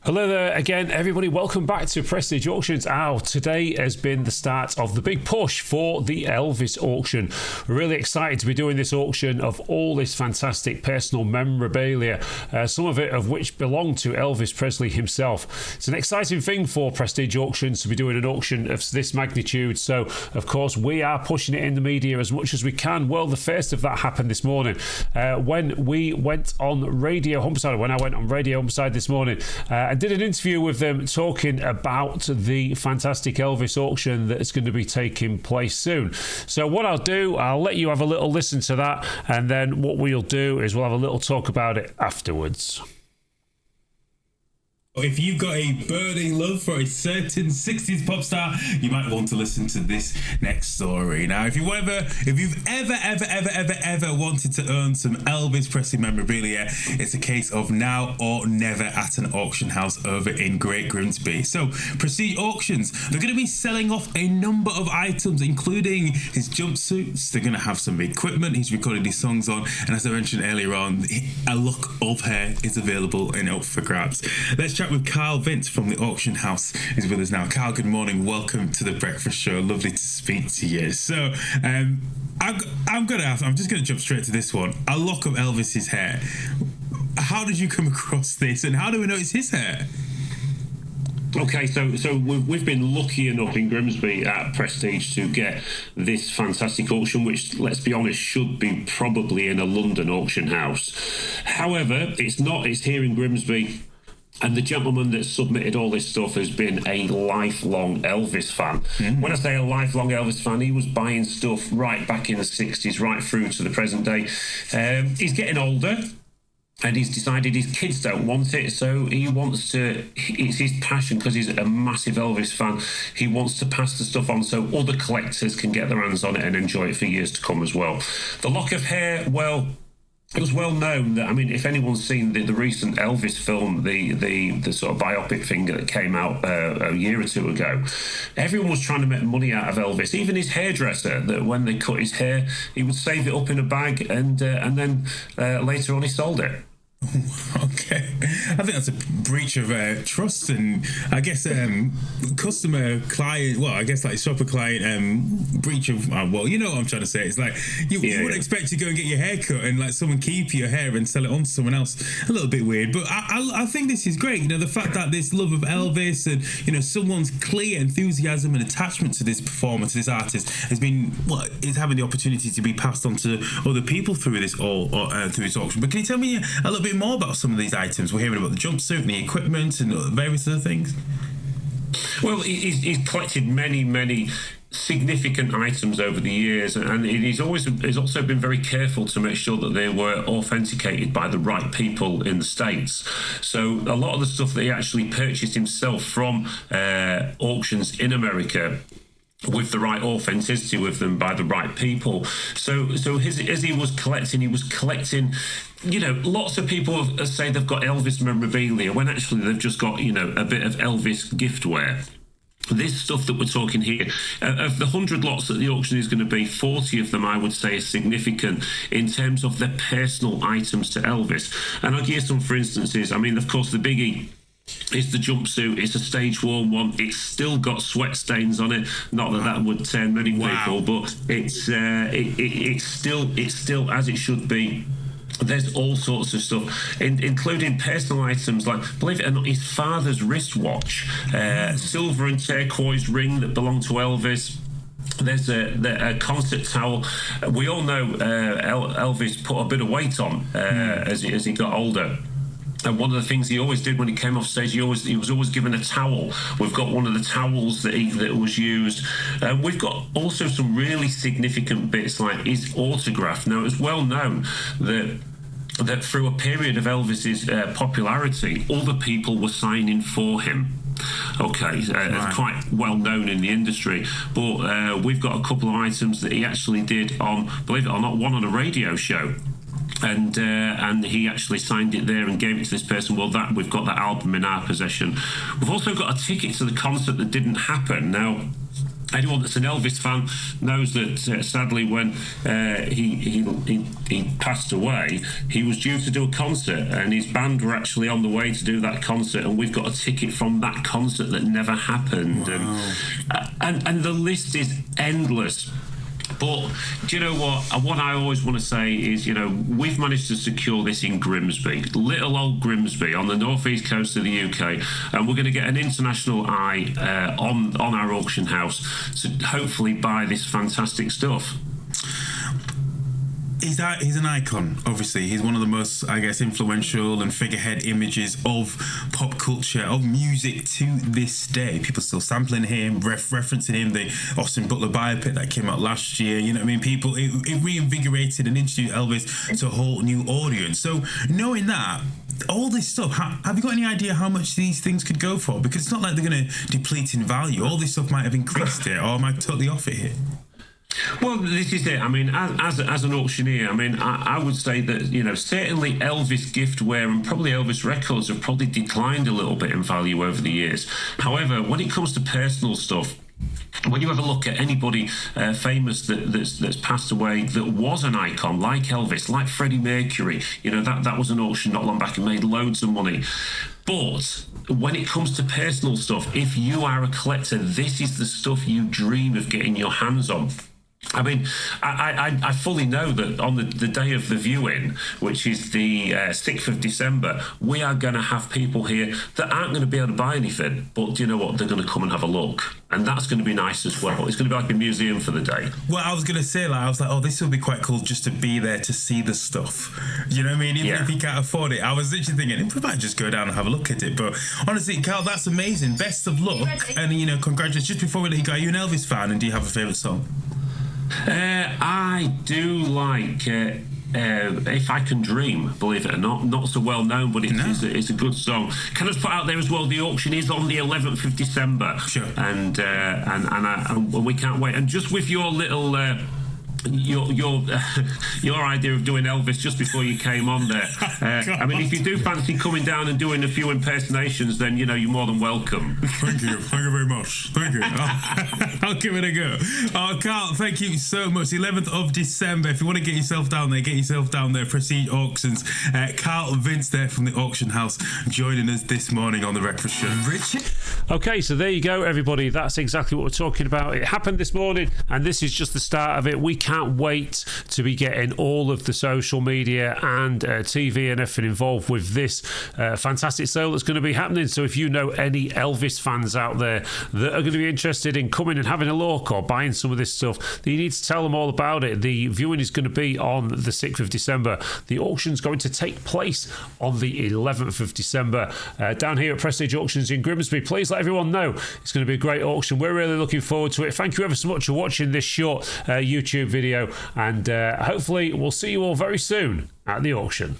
Hello there again, everybody. Welcome back to Prestige Auctions. Today has been the start of the big push for the Elvis auction. We're really excited to be doing this auction of all this fantastic personal memorabilia, some of it of which belong to Elvis Presley himself. It's an exciting thing for Prestige Auctions to be doing an auction of this magnitude. So, of course, we are pushing it in the media as much as we can. Well, the first of that happened this morning when we went on Radio Homicide. When I went on Radio Homicide this morning, I did an interview with them talking about the fantastic Elvis auction that is going to be taking place soon. So what I'll do, I'll let you have a little listen to that, and then what we'll do is we'll have a little talk about it afterwards. If you've got a burning love for a certain 60s pop star, you might want to listen to this next story. Now, if you've ever wanted to earn some Elvis Presley memorabilia, it's a case of now or never at an auction house over in Great Grimsby. So, Prestige Auctions, they're going to be selling off a number of items, including his jumpsuits. They're going to have some equipment he's recorded his songs on, and as I mentioned earlier on, a lock of hair is available and up for grabs. Let's chat with Carl Vince from the auction house. He's with us now. Carl, good morning. Welcome to the Breakfast Show. Lovely to speak to you. So, I'm going to ask, I'm just going to jump straight to this one. A lock of Elvis's hair. How did you come across this, and how do we know it's his hair? Okay, so we've been lucky enough in Grimsby at Prestige to get this fantastic auction, which, let's be honest, should be probably in a London auction house. However, it's not. It's here in Grimsby. And the gentleman that submitted all this stuff has been a lifelong Elvis fan. Mm-hmm. When I say a lifelong Elvis fan, he was buying stuff right back in the 60s, right through to the present day. He's getting older, and he's decided his kids don't want it, so he wants to, it's his passion because he's a massive Elvis fan. He wants to pass the stuff on so other collectors can get their hands on it and enjoy it for years to come as well. The lock of hair, well, it was well known that, I mean, if anyone's seen the recent Elvis film, the sort of biopic thing that came out a year or two ago, everyone was trying to make money out of Elvis. Even his hairdresser, that when they cut his hair, he would save it up in a bag and then later on he sold it. Okay, I think that's a breach of trust, and I guess customer client, well, I guess like shopper client breach of well, you know what I'm trying to say. It's like you would expect to go and get your hair cut and like someone keep your hair and sell it on to someone else. A little bit weird, but I think this is great. You know, the fact that this love of Elvis and, you know, someone's clear enthusiasm and attachment to this performer, to this artist, has been is having the opportunity to be passed on to other people through this through this auction. But can you tell me a little bit more about some of these items? We're hearing about the jumpsuit and the equipment and various other things. Well, he's collected many significant items over the years, and he's also been very careful to make sure that they were authenticated by the right people in the States. So a lot of the stuff that he actually purchased himself from auctions in America, with the right authenticity with them by the right people. So as he was collecting, you know, lots of people say they've got Elvis memorabilia when actually they've just got, you know, a bit of Elvis giftware. This stuff that we're talking here, of the 100 lots that the auction is going to be, 40 of them I would say are significant in terms of their personal items to Elvis. And I'll give you some for instances. I mean, of course, the biggie is the jumpsuit. It's a stage worn one. It's still got sweat stains on it. Not that would turn many people, but it's still as it should be. There's all sorts of stuff, including personal items like, believe it or not, his father's wristwatch, silver and turquoise ring that belonged to Elvis. There's a concert towel. We all know Elvis put a bit of weight on as he got older. And one of the things he always did when he came off stage, he was always given a towel. We've got one of the towels that was used. We've got also some really significant bits like his autograph. Now, it's well known that through a period of Elvis's popularity, other people were signing for him. Okay, right. Quite well known in the industry, but we've got a couple of items that he actually did on, believe it or not, one on a radio show. And he actually signed it there and gave it to this person. Well, we've got that album in our possession. We've also got a ticket to the concert that didn't happen. Now, anyone that's an Elvis fan knows that sadly when he passed away, he was due to do a concert and his band were actually on the way to do that concert, and we've got a ticket from that concert that never happened. Wow. And the list is endless. But do you know what? What I always want to say is, we've managed to secure this in Grimsby, little old Grimsby on the northeast coast of the UK, and we're going to get an international eye on our auction house to hopefully buy this fantastic stuff. He's an icon, obviously. He's one of the most, I guess, influential and figurehead images of pop culture, of music to this day. People still sampling him, referencing him, the Austin Butler biopic that came out last year. You know what I mean? People, it reinvigorated and introduced Elvis to a whole new audience. So knowing that, all this stuff, have you got any idea how much these things could go for? Because it's not like they're going to deplete in value. All this stuff might have increased it, or am I totally off it here? Well, this is it. I mean, as an auctioneer, I mean, I would say that, certainly Elvis giftware and probably Elvis records have probably declined a little bit in value over the years. However, when it comes to personal stuff, when you have a look at anybody famous that's passed away that was an icon, like Elvis, like Freddie Mercury, that was an auction not long back and made loads of money. But when it comes to personal stuff, if you are a collector, this is the stuff you dream of getting your hands on. I mean, I fully know that on the day of the viewing, which is the 6th of December, we are going to have people here that aren't going to be able to buy anything, but do you know what? They're going to come and have a look. And that's going to be nice as well. It's going to be like a museum for the day. Well, I was going to say, I was like, oh, this will be quite cool just to be there to see the stuff. You know what I mean? Even if you can't afford it. I was literally thinking, we might just go down and have a look at it. But honestly, Carl, that's amazing. Best of luck. And, congratulations. Just before we let you go, are you an Elvis fan and do you have a favourite song? I do like If I Can Dream, believe it or not so well known, but it's a good song. Can I just put out there as well, the auction is on the 11th of December. Sure. And we can't wait. And just with your little your idea of doing Elvis just before you came on there. I mean, if you do fancy coming down and doing a few impersonations, then you're more than welcome. Thank you very much. Thank you. I'll give it a go. Oh, Carl, thank you so much. 11th of December. If you want to get yourself down there. Prestige Auctions. Carl Vince there from the auction house joining us this morning on the Breakfast Show. Richard. Okay, so there you go, everybody. That's exactly what we're talking about. It happened this morning, and this is just the start of it. We can't wait to be getting all of the social media and TV and everything involved with this fantastic sale that's going to be happening. So if you know any Elvis fans out there that are going to be interested in coming and having a look or buying some of this stuff, you need to tell them all about it. The viewing is going to be on the 6th of December. The auction's going to take place on the 11th of December down here at Prestige Auctions in Grimsby. Please let everyone know it's going to be a great auction. We're really looking forward to it. Thank you ever so much for watching this short YouTube video, and hopefully we'll see you all very soon at the auction.